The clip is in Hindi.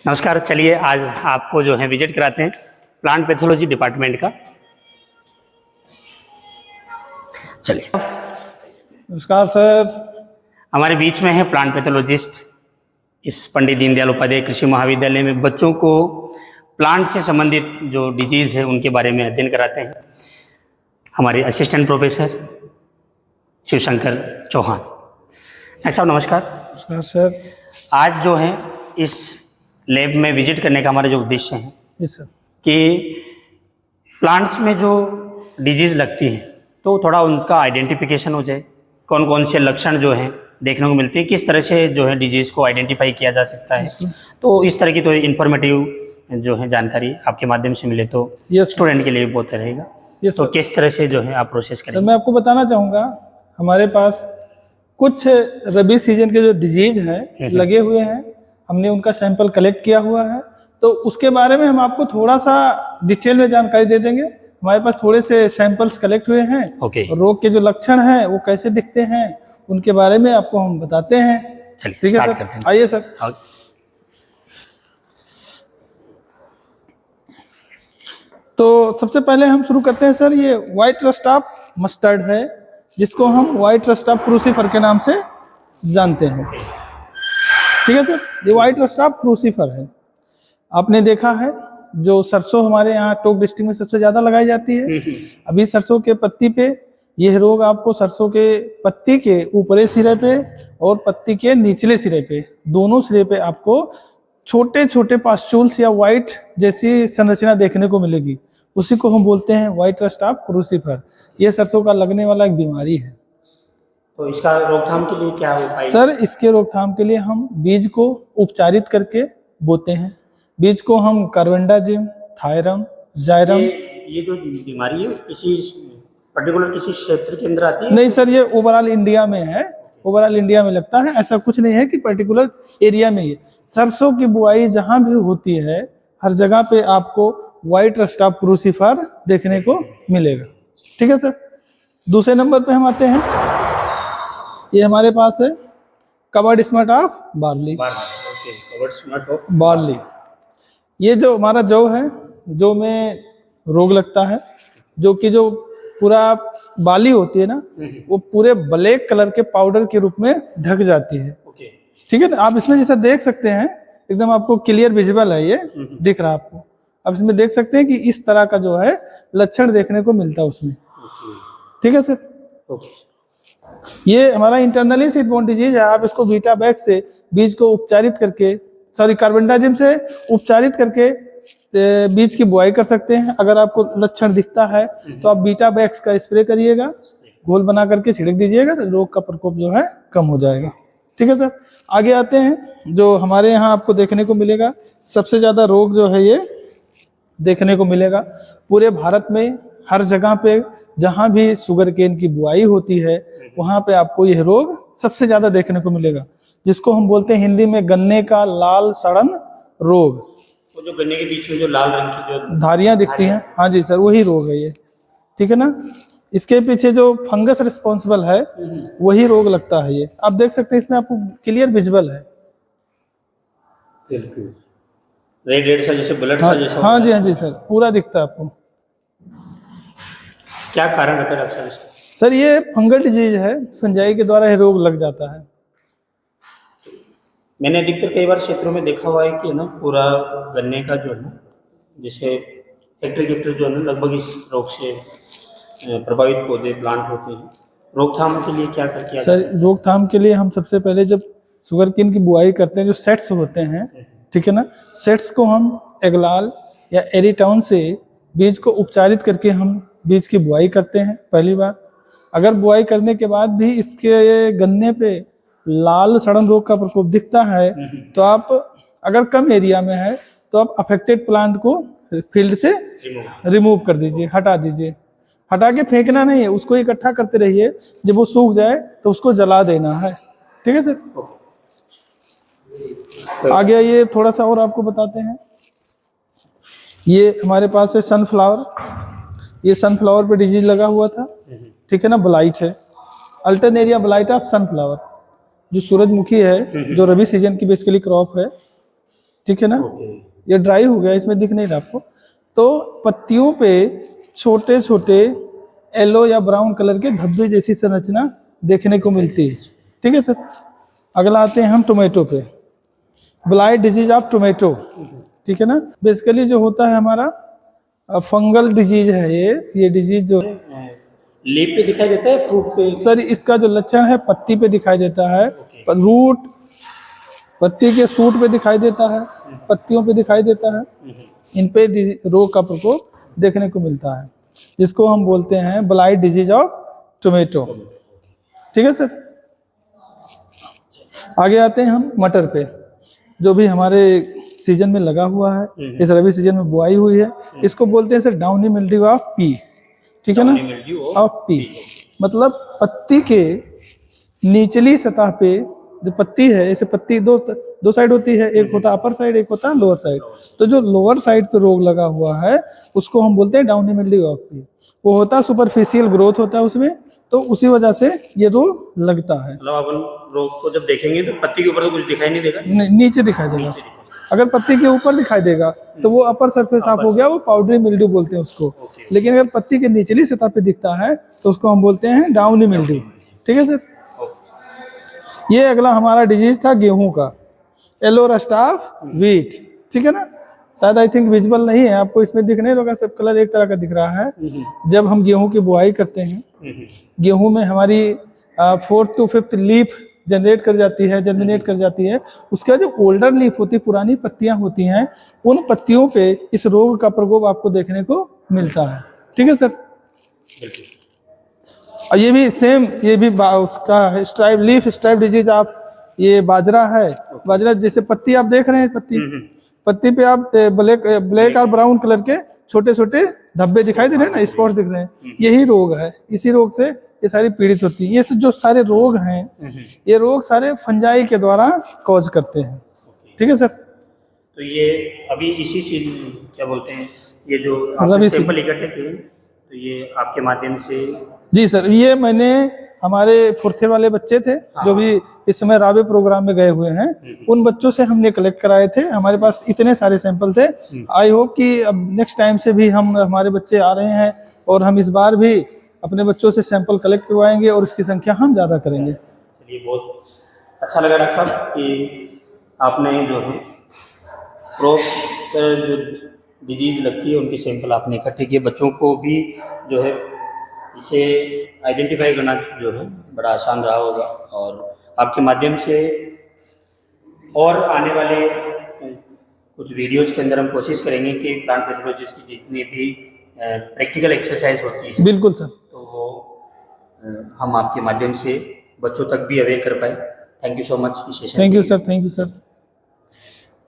नमस्कार। चलिए आज आपको जो है विजिट कराते हैं प्लांट पैथोलॉजी डिपार्टमेंट का। चलिए। नमस्कार सर। हमारे बीच में है प्लांट पैथोलॉजिस्ट इस पंडित दीनदयाल उपाध्याय कृषि महाविद्यालय में बच्चों को प्लांट से संबंधित जो डिजीज़ है उनके बारे में अध्ययन कराते हैं हमारे असिस्टेंट प्रोफेसर शिवशंकर चौहान। साहब नमस्कार। नमस्कार सर। आज जो है इस लैब में विजिट करने का हमारा जो उद्देश्य है यस सर कि प्लांट्स में जो डिजीज़ लगती है तो थोड़ा उनका आइडेंटिफिकेशन हो जाए, कौन कौन से लक्षण जो हैं देखने को मिलते हैं, किस तरह से जो है डिजीज़ को आइडेंटिफाई किया जा सकता है। तो इस तरह की तो इन्फॉर्मेटिव जो है जानकारी आपके माध्यम से मिले तो स्टूडेंट के लिए भी बहुत रहेगा। तो किस तरह से जो है आप प्रोसेस करेंगे? सर मैं आपको बताना चाहूँगा, हमारे पास कुछ रबी सीजन के जो डिजीज हैं लगे हुए हैं, हमने उनका सैंपल कलेक्ट किया हुआ है, तो उसके बारे में हम आपको थोड़ा सा डिटेल में जानकारी दे देंगे। हमारे पास थोड़े से सैंपल्स कलेक्ट हुए हैं। रोग के जो लक्षण हैं वो कैसे दिखते हैं उनके बारे में आपको हम बताते हैं। ठीक है सर, आइए सर। तो सबसे पहले हम शुरू करते हैं सर, ये व्हाइट रस्ट ऑफ मस्टर्ड है जिसको हम व्हाइट रस्ट ऑफ क्रूसीफर के नाम से जानते हैं। ठीक है सर, ये व्हाइट रस्ट ऑफ क्रूसीफर है। आपने देखा है जो सरसों हमारे यहाँ टोक डिस्ट्रिक्ट में सबसे ज्यादा लगाई जाती है। अभी सरसों के पत्ती पे यह रोग आपको सरसों के पत्ती के ऊपरी सिरे पे और पत्ती के निचले सिरे पे, दोनों सिरे पे आपको छोटे छोटे पास्चूल्स या व्हाइट जैसी संरचना देखने को मिलेगी। उसी को हम बोलते हैं व्हाइट रस्ट ऑफ क्रूसीफर। यह सरसों का लगने वाला एक बीमारी है। तो इसका रोकथाम के लिए क्या उपाय? सर इसके रोकथाम के लिए हम बीज को उपचारित करके बोते हैं। बीज को हम कार्बेंडाजिम, थायरम, जायरम। ये जो बीमारी है किसी पर्टिकुलर किसी क्षेत्र के अंदर आती है? नहीं सर, ये ओवरऑल इंडिया में है। ओवरऑल इंडिया में लगता है, ऐसा कुछ नहीं है कि पर्टिकुलर एरिया में। ये सरसों की बुआई जहां भी होती है हर जगह पे आपको व्हाइट रस्ट ऑफ क्रूसीफर देखने को मिलेगा। ठीक है सर। दूसरे नंबर पे हम आते हैं, ये हमारे पास है covered smut of barley. Barley, ये जो हमारा जौ है, जौ में रोग लगता है, जो कि जो पूरा बाली होती है ना वो पूरे ब्लैक कलर के पाउडर के रूप में ढक जाती है। ठीक है ना, आप इसमें जैसा देख सकते हैं एकदम आपको क्लियर विजिबल है, ये दिख रहा है आपको। आप इसमें देख सकते हैं कि इस तरह का जो है लक्षण देखने को मिलता है उसमें। ठीक है सर। ये हमारा इंटरनली सीड बोर्न डिजीज है। आप इसको बीटा बैक्स से बीज को उपचारित करके, सॉरी कार्बेंडाजिम से उपचारित करके बीज की बुआई कर सकते हैं। अगर आपको लक्षण दिखता है तो आप बीटा बैक्स का स्प्रे करिएगा, घोल बना करके छिड़क दीजिएगा, तो रोग का प्रकोप जो है कम हो जाएगा। ठीक है सर। आगे आते हैं, जो हमारे यहाँ आपको देखने को मिलेगा सबसे ज्यादा रोग जो है ये देखने को मिलेगा पूरे भारत में। हर जगह पे जहां भी शुगर केन की बुआई होती है वहां पे आपको यह रोग सबसे ज्यादा देखने को मिलेगा, जिसको हम बोलते हैं हिंदी में गन्ने का लाल सड़न रोग। वो जो गन्ने के बीच में जो लाल रंग की जो धारियां दिखती हैं, हाँ जी सर, वही रोग है ये। ठीक है ना। इसके पीछे जो फंगस रिस्पॉन्सिबल है वही रोग लगता है। ये आप देख सकते हैं, इसमें आपको क्लियर विजिबल है। रेड सा जैसे ब्लड सा जैसा। हाँ जी, हाँ जी सर, पूरा दिखता है आपको। क्या कारण रहता है अक्सर इसका? सर ये फंगल डिजीज है, फंजाई के द्वारा ये रोग लग जाता है। मैंने अधिकतर कई बार क्षेत्रों में देखा हुआ है कि ना पूरा गन्ने का जो है जैसे हेक्टर जो है ना लगभग इस रोग से प्रभावित पौधे प्लांट होते हैं। रोकथाम के लिए क्या किया सर? रोकथाम के लिए हम सबसे पहले जब शुगर केन की बुआई करते हैं, जो सेट्स होते हैं, ठीक है ना, सेट्स को हम एगलाल या एरिटाउन से बीज को उपचारित करके हम बीज की बुआई करते हैं पहली बार। अगर बुआई करने के बाद भी इसके गन्ने पे लाल सड़न रोग का प्रकोप दिखता है तो आप, अगर कम एरिया में है तो आप अफेक्टेड प्लांट को फील्ड से रिमूव कर दीजिए, हटा दीजिए। हटा के फेंकना नहीं है, उसको इकट्ठा करते रहिए। जब वो सूख जाए तो उसको जला देना है। ठीक है सर। आगे ये थोड़ा सा और आपको बताते हैं। ये हमारे पास है सनफ्लावर। ये सनफ्लावर पे डिजीज लगा हुआ था। ठीक है ना, ब्लाइट है, अल्टरनेरिया ब्लाइट ऑफ सनफ्लावर, जो सूरजमुखी है, जो रबी सीजन की बेसिकली क्रॉप है। ठीक है ना, ओके। ये ड्राई हो गया, इसमें दिख नहीं रहा आपको। तो पत्तियों पे छोटे छोटे येलो या ब्राउन कलर के धब्बे जैसी संरचना देखने को मिलती है। ठीक है सर। अगला आते हैं हम टोमेटो पे, ब्लाइट डिजीज ऑफ टोमेटो। ठीक है ना, बेसिकली जो होता है हमारा फंगल डिजीज है ये डिजीज जो लीफ पे दिखाई देता है, फ्रूट पे? सर इसका जो लक्षण है पत्ती पे दिखाई देता है, रूट पत्ती के सूट पे दिखाई देता है, पत्तियों पे दिखाई देता है, इन पे रोग का प्रकोप देखने को मिलता है, जिसको हम बोलते हैं ब्लाइट डिजीज ऑफ टोमेटो। ठीक है सर। आगे आते हैं हम मटर पे, जो भी हमारे सीजन में लगा हुआ है, इस रबी सीजन में बुआई हुई है। इसको बोलते हैं sir downy mildew of pea. ठीक है ना, ऑफ पी मतलब पत्ती के निचली सतह पे जो पत्ती है, ऐसे पत्ती दो साइड होती है, एक होता है अपर साइड, एक होता है लोअर साइड। तो जो लोअर साइड पे रोग लगा हुआ है उसको हम बोलते हैं डाउनी मिल्ड्यू ऑफ पी। वो होता है सुपरफिशियल ग्रोथ होता है उसमें, तो उसी वजह से ये रोग लगता है। मतलब अपन रोग को जब देखेंगे तो पत्ती के ऊपर तो कुछ दिखाई नहीं देगा, नीचे दिखाई देगा। अगर पत्ती के ऊपर दिखाई देगा तो वो अपर सरफेस ऑफ हो गया, वो पाउडरी मिल्ड्यू बोलते हैं उसको। लेकिन अगर पत्ती के निचली सतह पे दिखता है तो उसको हम बोलते हैं डाउनी मिल्ड्यू। ठीक है सर। ये अगला हमारा डिजीज था गेहूं का, येलो रस्ट ऑफ व्हीट। ठीक है ना, शायद आई थिंक विजिबल नहीं है आपको, इसमें दिख नहीं होगा, सब कलर एक तरह का दिख रहा है। जब हम गेहूं की बुआई करते हैं, गेहूं में हमारी 4th to 5th leaf generate कर जाती है, जर्मिनेट कर जाती है। उसके बाद जो ओल्डर लीफ होती है, पुरानी पत्तियां होती हैं, उन पत्तियों पे इस रोग का प्रकोप आपको देखने को मिलता है। ठीक है सर। और ये भी सेम, ये भी उसका स्ट्राइप लीफ स्ट्राइप डिजीज आप, ये बाजरा है। बाजरा जैसे पत्ती आप देख रहे हैं, पत्ती पे आप ब्लैक और ब्राउन कलर के छोटे छोटे धब्बे दिखाई दे रहे हैं ना, स्पॉट दिख रहे हैं, यही रोग है। इसी रोग से ये सारी पीड़ित होती है। ये जो सारे रोग हैं, ये रोग सारे फंजाई के द्वारा कॉज करते हैं। ठीक है सर। तो ये अभी इसी से क्या बोलते हैं, ये जो आपने सैंपल इकट्ठे किए तो ये आपके माध्यम से? जी सर, ये मैंने हमारे 4th वाले बच्चे थे जो भी इस समय राबे प्रोग्राम में गए हुए हैं, उन बच्चों से हमने कलेक्ट कराए थे। हमारे पास इतने सारे सैंपल थे। आई होप कि अब नेक्स्ट टाइम से भी हमारे बच्चे आ रहे हैं और हम इस बार भी अपने बच्चों से सैंपल कलेक्ट करवाएंगे और इसकी संख्या हम ज़्यादा करेंगे। चलिए, बहुत अच्छा लगा डॉक्टर साहब कि आपने जो है क्रोप पर जो डिजीज़ लगती है उनके सैंपल आपने इकट्ठे किए। बच्चों को भी जो है इसे आइडेंटिफाई करना जो है बड़ा आसान रहा होगा, और आपके माध्यम से और आने वाले कुछ वीडियोस के अंदर हम कोशिश करेंगे कि प्लांट पैथोलॉजिस्ट की जितनी भी प्रैक्टिकल एक्सरसाइज होती है, बिल्कुल सर, तो वो हम आपके माध्यम से बच्चों तक भी अवेयर कर पाए। थैंक यू सो मच इस session. Thank you sir, thank you sir.